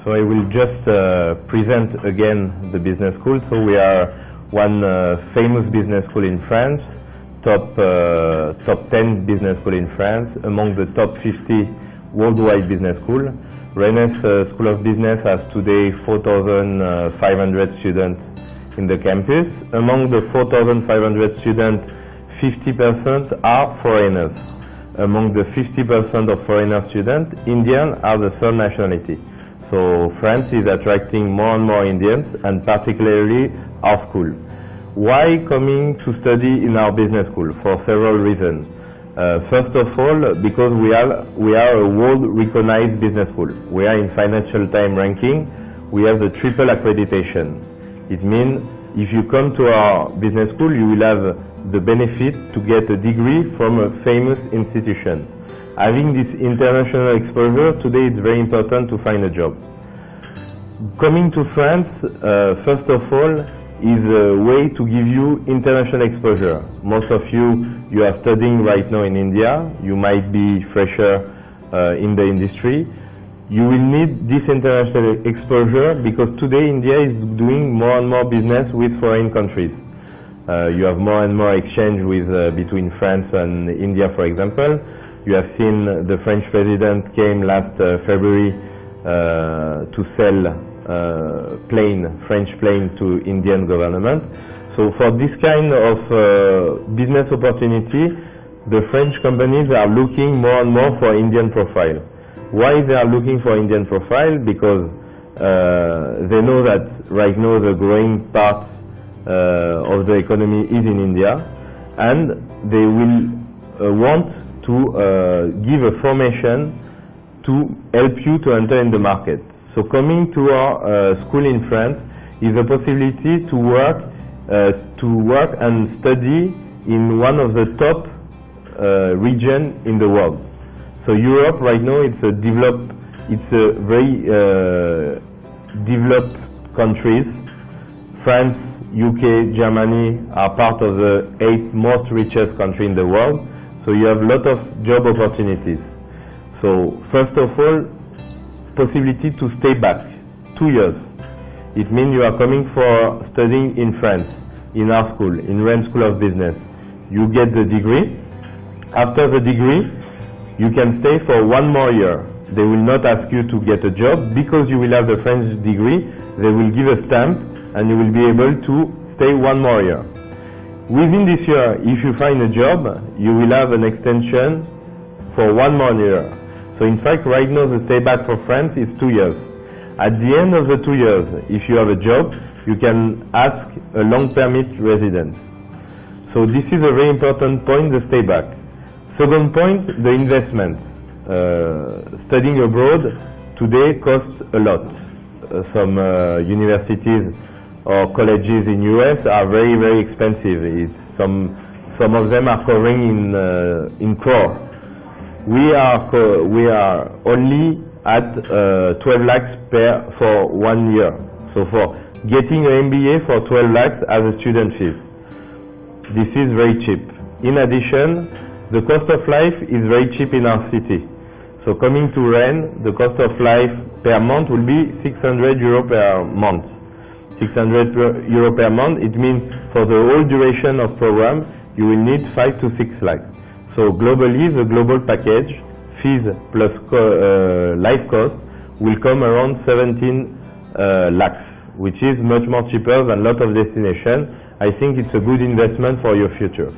So I will just present again the business school. So we are one famous business school in France, top 10 business school in France, among the top 50 worldwide business school. Rennes School of Business has today 4,500 students in the campus. Among the 4,500 students, 50% are foreigners. Among the 50% of foreigner students, Indians are the third nationality. So France is attracting more and more Indians, and particularly our school. Why coming to study in our business school? For several reasons. First of all, because we are a world-recognized business school. We are in Financial Times ranking. We have the triple accreditation. It means if you come to our business school, you will have the benefit to get a degree from a famous institution. Having this international exposure, today it's very important to find a job. Coming to France, first of all, is a way to give you international exposure. Most of you are studying right now in India. You might be fresher in the industry. You will need this international exposure because today India is doing more and more business with foreign countries. You have more and more exchange with between France and India, for example. You have seen the French president came last February to sell French plane to Indian government. So for this kind of business opportunity, the French companies are looking more and more for Indian profile. Why they are looking for Indian profile? Because they know that right now the growing part of the economy is in India, and they will want to give a formation to help you to enter in the market. So coming to our school in France is a possibility to work and study in one of the top regions in the world. So Europe right now it's a very developed countries. France, UK, Germany are part of the 8 most richest countries in the world. So you have a lot of job opportunities. So first of all, possibility to stay back 2 years. It means you are coming for studying in France, in our school, in Rennes School of Business. You get the degree. After the degree, you can stay for 1 more year. They will not ask you to get a job because you will have the French degree. They will give a stamp and you will be able to stay 1 more year. Within this year, if you find a job, you will have an extension for 1 more year. So in fact, right now the stay back for France is 2 years. At the end of the 2 years, if you have a job, you can ask a long permit residence. So this is a very important point, the stay back. Second point, the investment. Studying abroad today costs a lot. Some universities or colleges in US are very, very expensive. Some of them are covering in crore. We are only at 12 lakhs for 1 year. So for getting an MBA for 12 lakhs as a student fees, this is very cheap. In addition, the cost of life is very cheap in our city. So coming to Rennes, the cost of life per month will be 600 euro per month. 600 euro per month, it means for the whole duration of program, you will need 5 to 6 lakhs. So globally, the global package, fees plus life cost, will come around 17 lakhs, which is much more cheaper than a lot of destinations. I think it's a good investment for your future.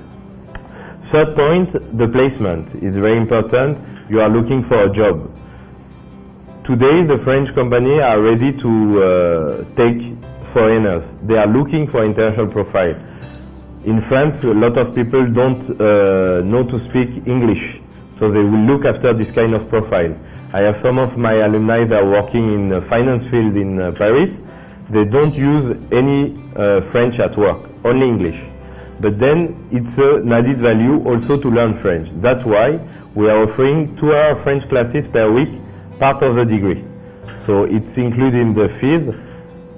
Third point, the placement is very important. You are looking for a job. Today, the French companies are ready to take foreigners. They are looking for international profile. In France, a lot of people don't know to speak English, so they will look after this kind of profile. I have some of my alumni that are working in the finance field in Paris. They don't use any French at work, only English. But then it's an added value also to learn French. That's why we are offering 2-hour French classes per week, part of the degree. So it's included in the fees.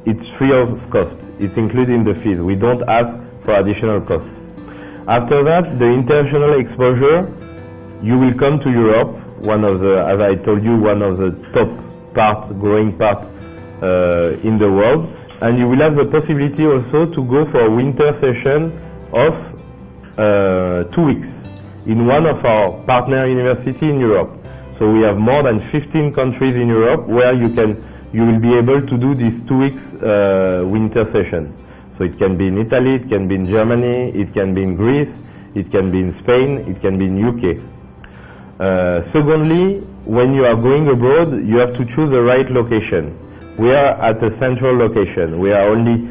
It's free of cost. It's included in the fees. We don't ask for additional costs. After that, the international exposure, you will come to Europe, one of the, as I told you, one of the top growing part in the world. And you will have the possibility also to go for a winter session of 2 weeks in one of our partner universities in Europe. So we have more than 15 countries in Europe where you will be able to do this 2 weeks winter session. So it can be in Italy, it can be in Germany, it can be in Greece, it can be in Spain, it can be in UK. Secondly, when you are going abroad, you have to choose the right location. We are at a central location. We are only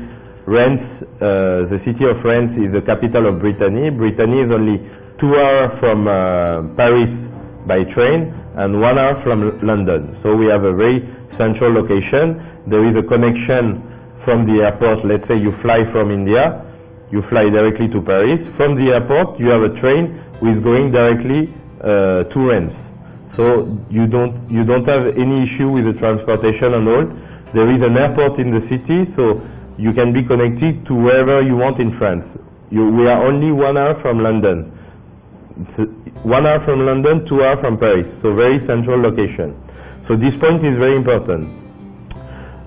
Rennes, the city of Rennes is the capital of Brittany. Brittany is only 2 hours from Paris by train and 1 hour from London. So we have a very central location. There is a connection from the airport. Let's say you fly from India, you fly directly to Paris. From the airport, you have a train which is going directly to Rennes. So you don't have any issue with the transportation and all. There is an airport in the city, so you can be connected to wherever you want in France. We are only 1 hour from London. 1 hour from London, 2 hours from Paris. So very central location. So this point is very important.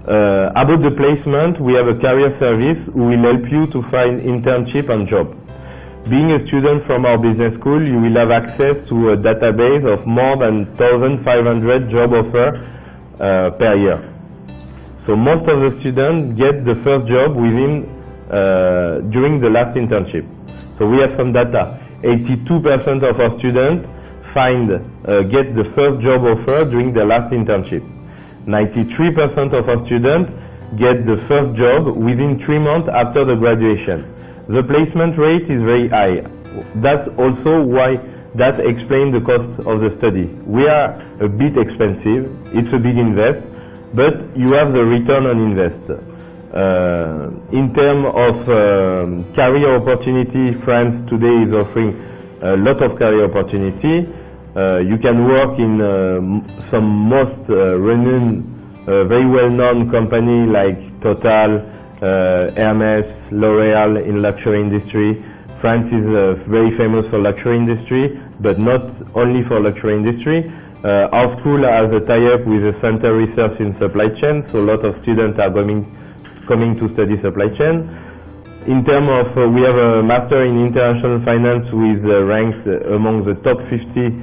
About the placement, we have a career service who will help you to find internship and job. Being a student from our business school, you will have access to a database of more than 1,500 job offers per year. So most of the students get the first job during the last internship. So we have some data. 82% of our students get the first job offer during the last internship. 93% of our students get the first job within 3 months after the graduation. The placement rate is very high. That's also why that explains the cost of the study. We are a bit expensive. It's a big invest, but you have the return on invest. In terms of career opportunity, France today is offering a lot of career opportunity. You can work in some most renowned, very well-known company like Total, Hermes, L'Oréal in luxury industry. France is very famous for luxury industry, but not only for luxury industry. Our school has a tie-up with the Center Research in Supply Chain, so a lot of students are coming to study supply chain. In terms of, we have a Master in International Finance with ranked among the top 50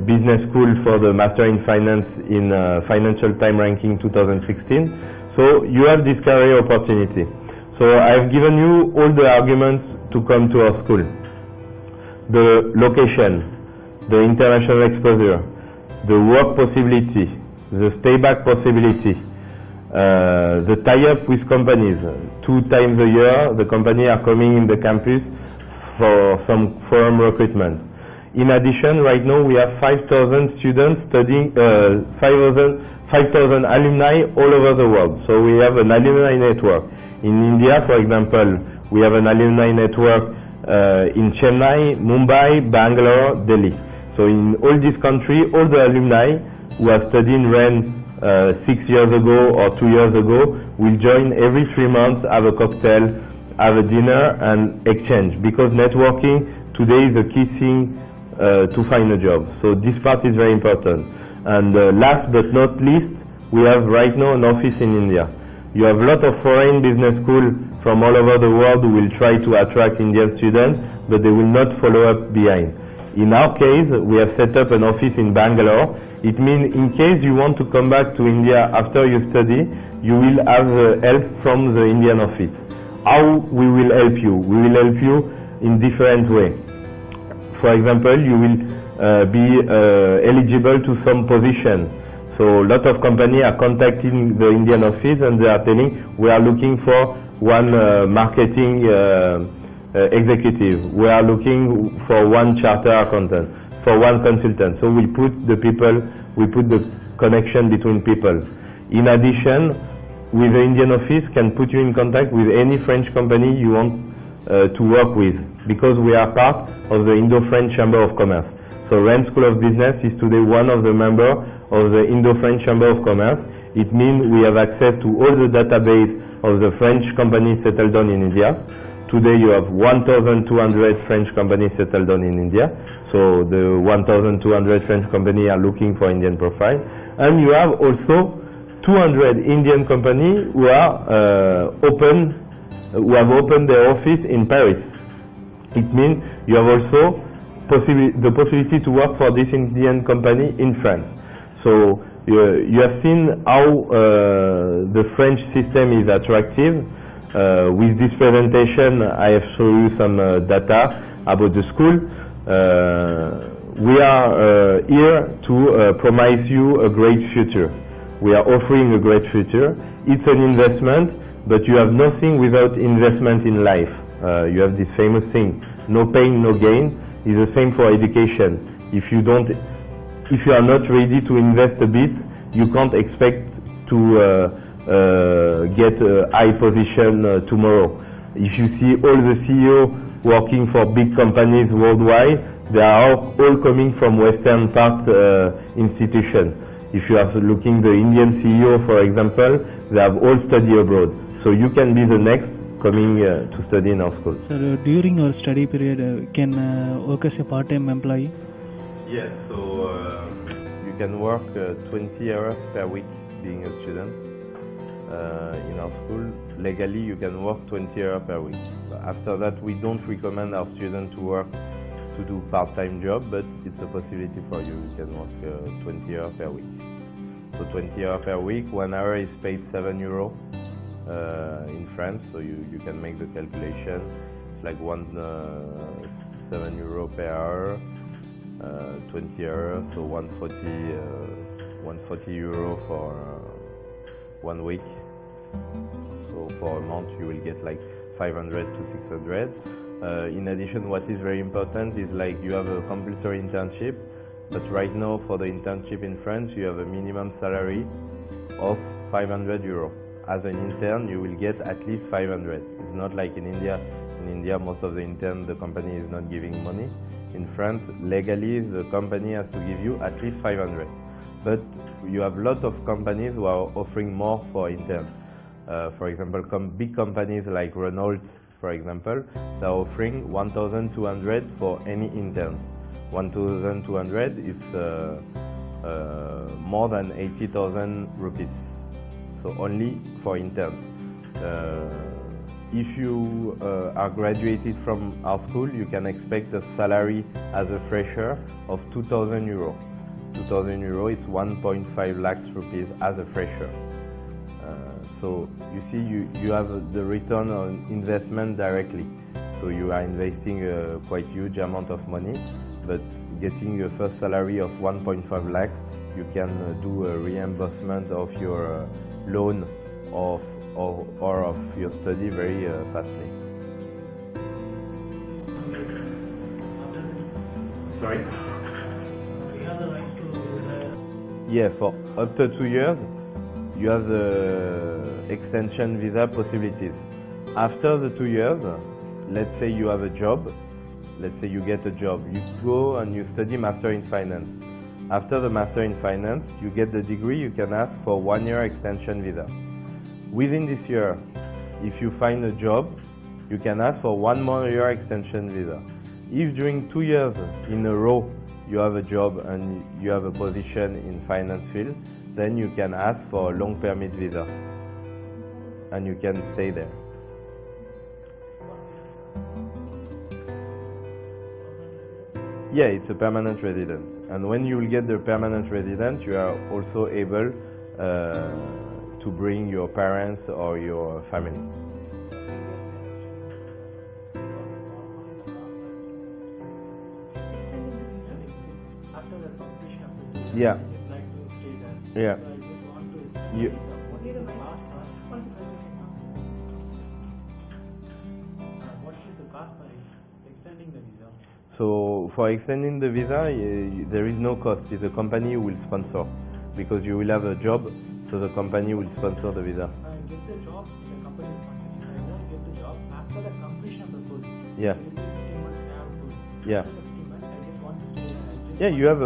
business schools for the Master in Finance in Financial Times ranking 2016. So you have this career opportunity. So I've given you all the arguments to come to our school. The location, the international exposure, the work possibility, the stay back possibility, the tie-up with companies. 2 times a year, the company are coming in the campus for some forum recruitment. In addition, right now we have 5,000 students studying, 5,000 alumni all over the world. So we have an alumni network. In India, for example, we have an alumni network in Chennai, Mumbai, Bangalore, Delhi. So in all these countries, all the alumni who have studied in Rennes 6 years ago or 2 years ago will join every 3 months, have a cocktail, have a dinner and exchange, because networking today is a key thing to find a job. So this part is very important. And last but not least, we have right now an office in India. You have a lot of foreign business schools from all over the world who will try to attract Indian students, but they will not follow up behind. In our case, we have set up an office in Bangalore. It means in case you want to come back to India after you study, you will have help from the Indian office. How we will help you? We will help you in different ways. For example, you will be eligible to some position. So a lot of companies are contacting the Indian office and they are telling, we are looking for one marketing executive. We are looking for one charter accountant, for one consultant. So we put the connection between people. In addition, with the Indian office can put you in contact with any French company you want to work with, because we are part of the Indo-French Chamber of Commerce. So Rennes School of Business is today one of the members of the Indo-French Chamber of Commerce. It means we have access to all the database of the French companies settled down in India. Today you have 1,200 French companies settled down in India. So the 1,200 French companies are looking for Indian profile. And you have also 200 Indian companies who are who have opened their office in Paris. It means you have also the possibility to work for this Indian company in France. So you have seen how the French system is attractive. With this presentation, I have shown you some data about the school. We are here to promise you a great future. We are offering a great future. It's an investment, but you have nothing without investment in life. You have this famous thing, no pain, no gain. It's the same for education. If you are not ready to invest a bit, you can't expect to get a high position tomorrow. If you see all the CEO working for big companies worldwide, they are all coming from Western part institutions. If you are looking the Indian CEO, for example, they have all studied abroad. So you can be the next coming to study in our school. So during your study period, can work as a part-time employee? Yes, so you can work 20 hours per week being a student in our school. Legally, you can work 20 hours per week. After that, we don't recommend our students to do part-time job, but it's a possibility for you. You can work 20 hours per week. So 20 hours per week, 1 hour is paid €7 in France, so you can make the calculation. It's like €7 per hour, 20 hours, so €140 for 1 week. So for a month you will get like 500 to 600. In addition, what is very important is like you have a compulsory internship, but right now for the internship in France you have a minimum salary of €500. As an intern you will get at least 500. It's not like in India. In India most of the interns the company is not giving money. In France legally the company has to give you at least 500. But you have lots of companies who are offering more for interns. For example, big companies like Renault, for example, they are offering 1,200 for any intern. 1,200 is more than 80,000 rupees. So only for interns. If you are graduated from our school, you can expect a salary as a fresher of €2,000. €2,000 is 1.5 lakhs rupees as a fresher. So you see, you have the return on investment directly. So you are investing a quite huge amount of money, but getting your first salary of 1.5 lakhs, you can do a reimbursement of your loan or of your study very fastly. Sorry? Yeah, for up to 2 years, you have the extension visa possibilities. After the 2 years, let's say you have a job, let's say you get a job, you go and you study Master in Finance. After the Master in Finance, you get the degree, you can ask for 1 year extension visa. Within this year, if you find a job, you can ask for 1 more year extension visa. If during 2 years in a row you have a job and you have a position in finance field, then you can ask for a long permit visa and you can stay there. Yeah, it's a permanent resident. And when you will get the permanent resident, you are also able to bring your parents or your family. Yeah. Yeah. So for extending the visa, there is no cost. It's the company who will sponsor, because you will have a job, so the company will sponsor the visa. I get the job, the company will sponsor. I won't get the job after the completion of the course. Yeah. Yeah. Yeah, you have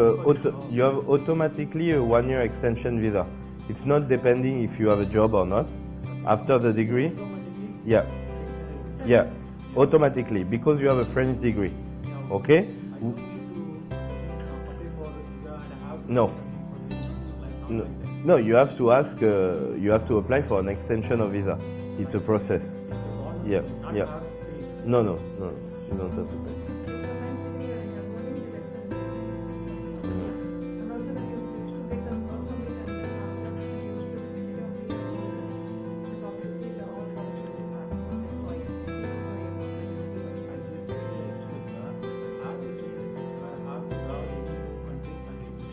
automatically a 1 year extension visa. It's not depending if you have a job or not. After the degree, yeah, automatically, because you have a French degree. Okay? No. No, no, you have to ask. You have to apply for an extension of visa. It's a process. Yeah, yeah. No, no, no. You don't have to pay.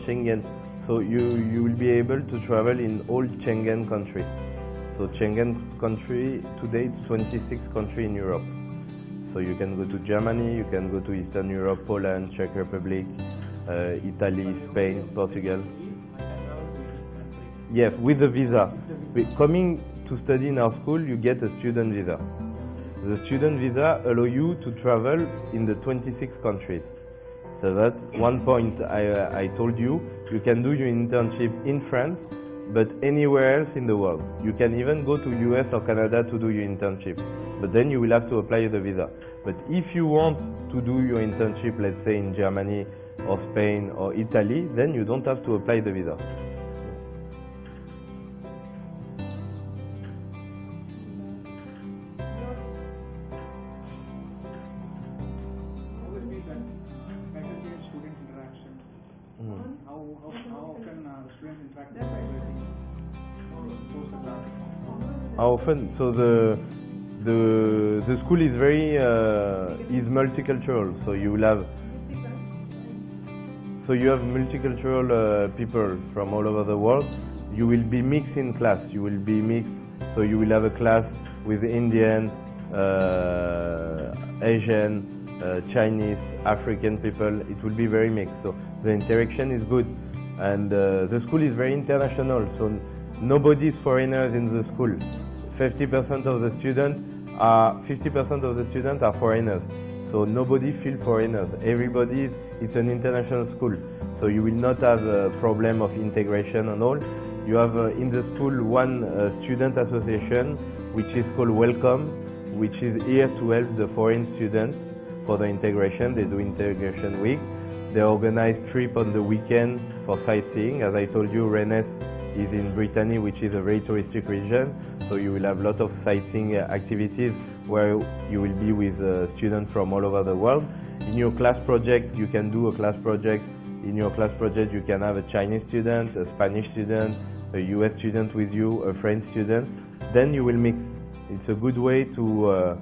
Schengen. So you will be able to travel in all Schengen countries. So Schengen country today it's 26 countries in Europe. So you can go to Germany, you can go to Eastern Europe, Poland, Czech Republic, Italy, Spain, Portugal. Yes, with a visa. Coming to study in our school, you get a student visa. The student visa allows you to travel in the 26 countries. So that's one point I told you. You can do your internship in France, but anywhere else in the world. You can even go to US or Canada to do your internship, but then you will have to apply the visa. But if you want to do your internship, let's say in Germany or Spain or Italy, then you don't have to apply the visa. How often? So the school is very is multicultural. So you will have multicultural people from all over the world. You will be mixed in class. You will be mixed. So you will have a class with Indian, Asian, Chinese, African people. It will be very mixed. So the interaction is good, and the school is very international. So nobody is foreigners in the school. 50% of the students are foreigners. So nobody feels foreigners. Everybody it's an international school. So you will not have a problem of integration and all. You have in the school one student association which is called Welcome, which is here to help the foreign students for the integration. They do integration week. They organize trip on the weekend for sightseeing. As I told you, Rennes is in Brittany, which is a very touristic region. So you will have a lot of sightseeing activities where you will be with students from all over the world. In your class project, you can do a class project. In your class project, you can have a Chinese student, a Spanish student, a US student with you, a French student. Then you will mix. It's a good way to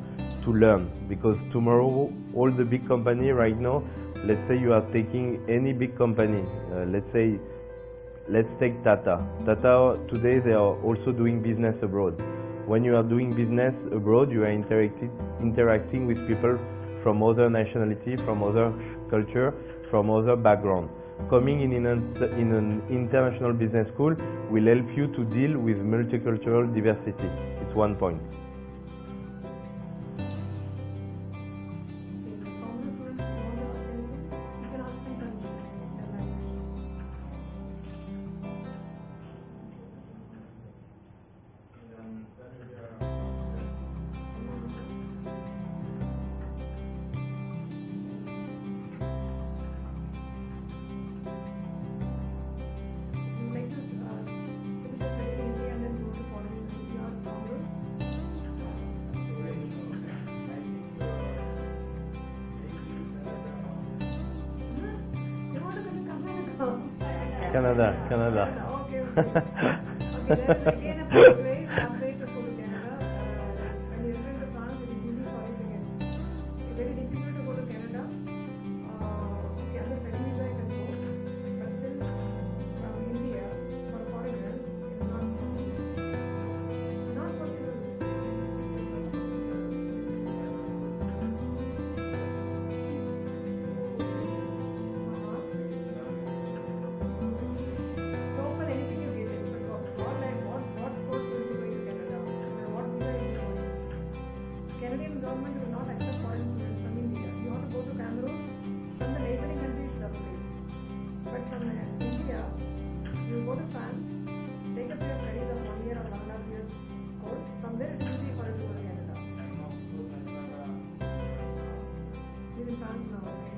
learn, because tomorrow all the big company right now, let's say you are taking any big company, let's take Tata. Tata today they are also doing business abroad. When you are doing business abroad, you are interacting with people from other nationality, from other culture, from other background. Coming in an international business school will help you to deal with multicultural diversity. It's one point. Canada. Okay. Then again a pathway to go to Canada. When you enter into France, it is easy for you to get. It's very difficult to go to Canada. Okay, under study visa you can go, but still from India for foreigners, it's not possible. Canadian government will not accept foreign students from India. You want to go to Cameroon, from the neighboring countries it doesn't work. But from India, you go to France, take up your studies of 1 year or 1.5 years course. From there it is easy for you to go to Canada. You in France now, okay?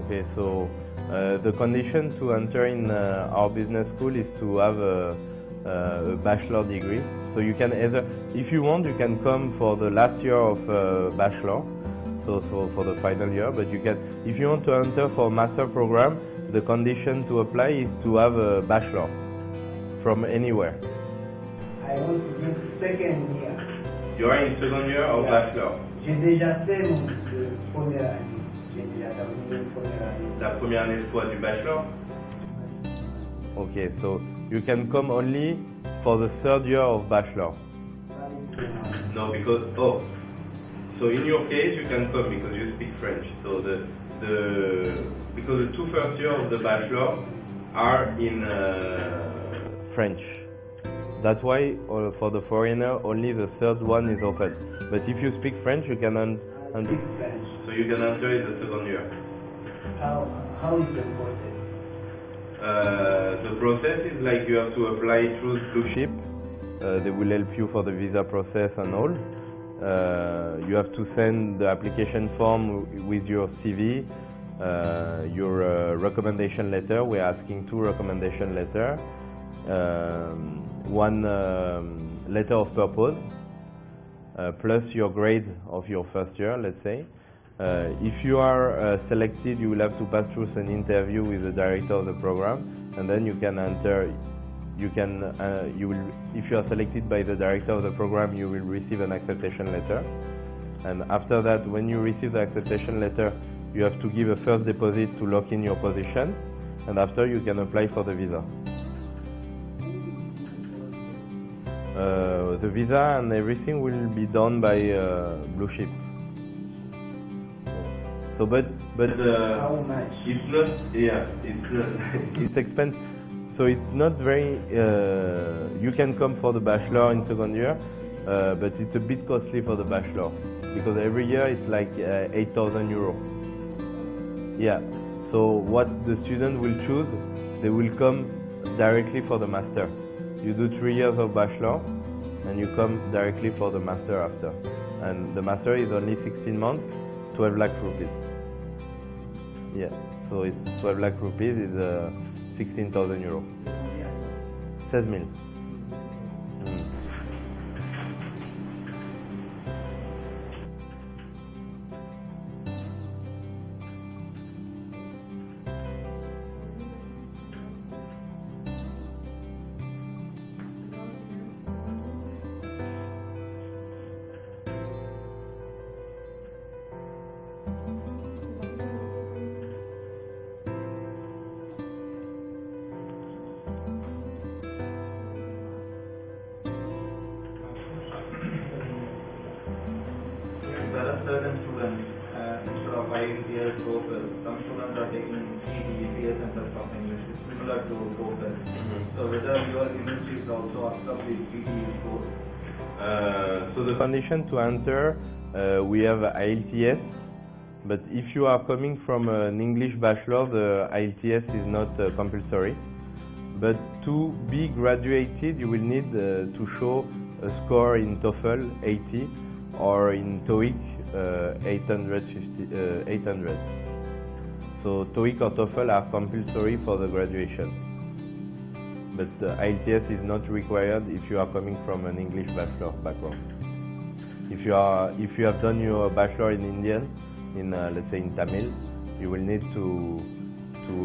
Okay, so the condition to enter in our business school is to have a bachelor degree. So you can either, if you want, you can come for the last year of bachelor, so for the final year, but you can, if you want to enter for master program, the condition to apply is to have a bachelor from anywhere. I want to do second year. You are in second year of bachelor. J'ai déjà fait mon première année. J'ai déjà terminé première année. La première année c'est quoi, du bachelor? Okay, so you can come only for the third year of bachelor. No, because so in your case you can come because you speak French. So because the two first years of the bachelor are in French. That's why for the foreigner only the third one is open. But if you speak French, you can enter. So you can enter in the second year. How is the process? The process is like you have to apply through Bluechip. They will help you for the visa process and all. You have to send the application form with your CV, your recommendation letter. We're asking 2 recommendation letters. One letter of purpose, plus your grade of your first year, let's say. If you are selected, you will have to pass through an interview with the director of the program, and then you can enter. If you are selected by the director of the program, you will receive an acceptation letter. And after that, when you receive the acceptation letter, you have to give a first deposit to lock in your position, and after you can apply for the visa. The visa and everything will be done by Bluechip. So, but How much? it's not. Yeah, it's not. It's expensive. So it's not very. You can come for the bachelor in second year, but it's a bit costly for the bachelor because every year it's like 8,000 euros. Yeah. So what the student will choose, they will come directly for the master. You do 3 years of bachelor, and you come directly for the master after. And the master is only 16 months, 12 lakh rupees. Yeah, so it's 12 lakh rupees is 16,000 euros. 16,000. There are certain students, instead of 5 years TOEFL, some students are taking ECS and of English. It's similar to TOEFL. So whether your university is also accept the CTE score? So the condition to enter, we have IELTS, but if you are coming from an English bachelor, the IELTS is not compulsory. But to be graduated, you will need to show a score in TOEFL 80 or in TOEIC 800. So TOEIC or TOEFL are compulsory for the graduation. But the IELTS is not required if you are coming from an English bachelor background. If you have done your bachelor in Indian, in let's say in Tamil, you will need to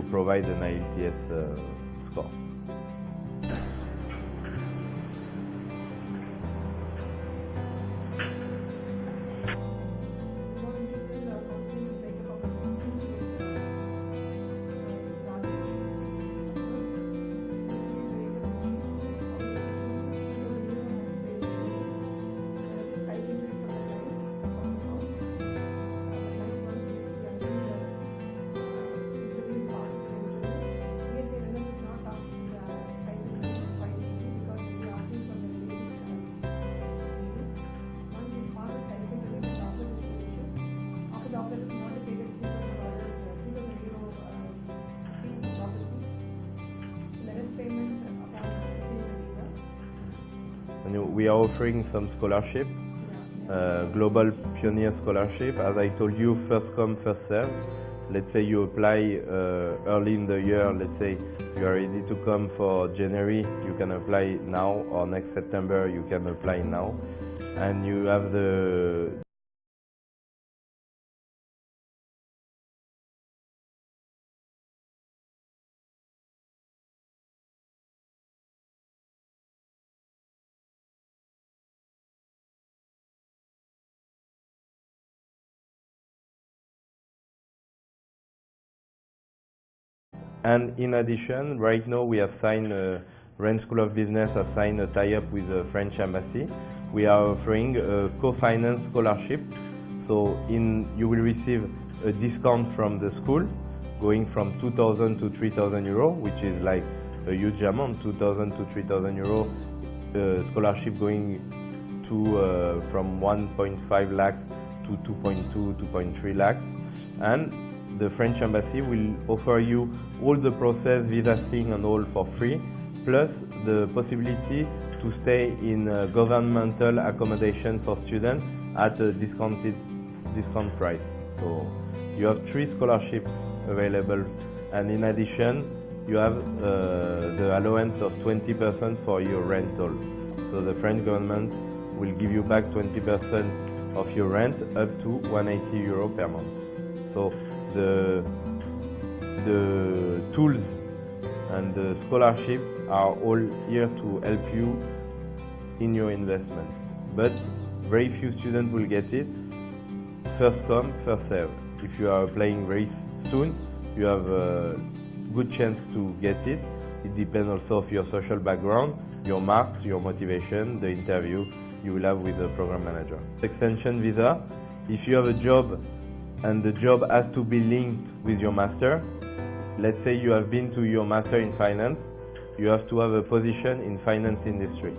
provide an IELTS score. We are offering some scholarship, Global Pioneer Scholarship. As I told you, first come, first serve. let's say you apply early in the year, let's say you are ready to come for January, you can apply now, or next September you can apply now, and you have the And in addition, right now we have signed, Rennes School of Business has signed a tie-up with the French Embassy. We are offering a co-finance scholarship. So you will receive a discount from the school, going from 2,000 to 3,000 euro, which is like a huge amount, 2,000 to 3,000 euro scholarship going to from 1.5 lakh to 2.2, 2.3 lakhs. And the French Embassy will offer you all the process, visa thing and all for free, plus the possibility to stay in governmental accommodation for students at a discount price. So you have 3 scholarships available, and in addition you have the allowance of 20% for your rental. So the French government will give you back 20% of your rent up to 180 euro per month. So the tools and the scholarship are all here to help you in your investment. But very few students will get it. First come, first serve. If you are applying very soon, you have a good chance to get it. It depends also of your social background, your marks, your motivation, the interview you will have with the program manager. Extension visa, if you have a job and the job has to be linked with your master, let's say you have been to your master in finance, you have to have a position in finance industry.